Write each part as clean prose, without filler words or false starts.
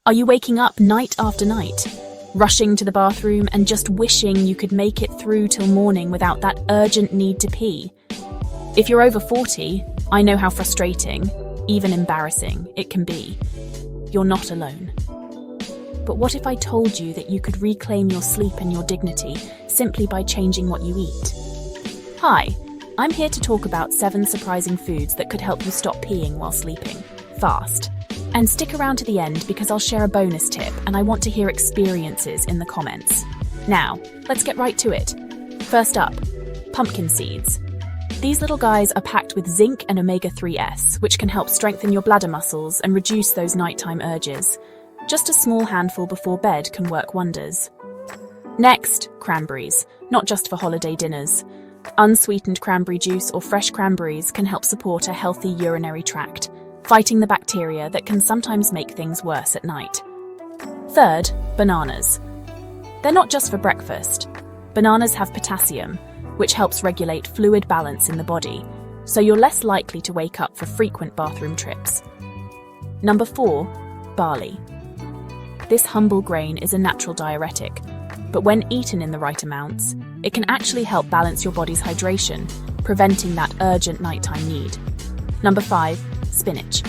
Are you waking up night after night, rushing to the bathroom and just wishing you could make it through till morning without that urgent need to pee? If you're over 40, I know how frustrating, even embarrassing, it can be. You're not alone. But what if I told you that you could reclaim your sleep and your dignity simply by changing what you eat? Hi, I'm here to talk about 7 surprising foods that could help you stop peeing while sleeping, fast. And stick around to the end because I'll share a bonus tip and I want to hear experiences in the comments. Now, let's get right to it. First up, pumpkin seeds. These little guys are packed with zinc and omega-3s, which can help strengthen your bladder muscles and reduce those nighttime urges. Just a small handful before bed can work wonders. Next, cranberries, not just for holiday dinners. Unsweetened cranberry juice or fresh cranberries can help support a healthy urinary tract, fighting the bacteria that can sometimes make things worse at night. Third, bananas. They're not just for breakfast. Bananas have potassium, which helps regulate fluid balance in the body, so you're less likely to wake up for frequent bathroom trips. Number 4, barley. This humble grain is a natural diuretic, but when eaten in the right amounts, it can actually help balance your body's hydration, preventing that urgent nighttime need. Number 5, spinach.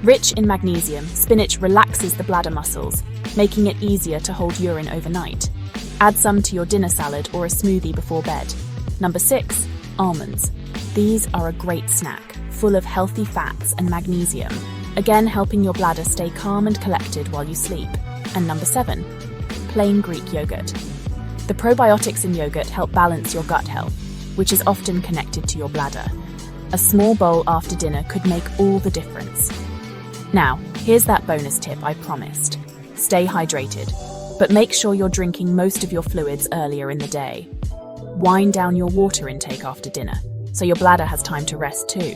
Rich in magnesium, spinach relaxes the bladder muscles, making it easier to hold urine overnight. Add some to your dinner salad or a smoothie before bed. Number 6, almonds. These are a great snack, full of healthy fats and magnesium, again helping your bladder stay calm and collected while you sleep. And number 7, plain Greek yogurt. The probiotics in yogurt help balance your gut health, which is often connected to your bladder. A small bowl after dinner could make all the difference. Now, here's that bonus tip I promised. Stay hydrated, but make sure you're drinking most of your fluids earlier in the day. Wind down your water intake after dinner, so your bladder has time to rest too.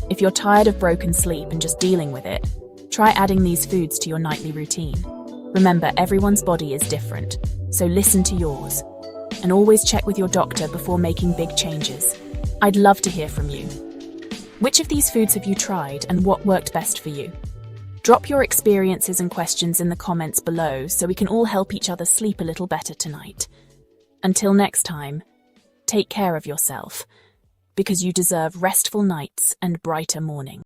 If you're tired of broken sleep and just dealing with it, try adding these foods to your nightly routine. Remember, everyone's body is different, so listen to yours. And always check with your doctor before making big changes. I'd love to hear from you. Which of these foods have you tried and what worked best for you? Drop your experiences and questions in the comments below so we can all help each other sleep a little better tonight. Until next time, take care of yourself, because you deserve restful nights and brighter mornings.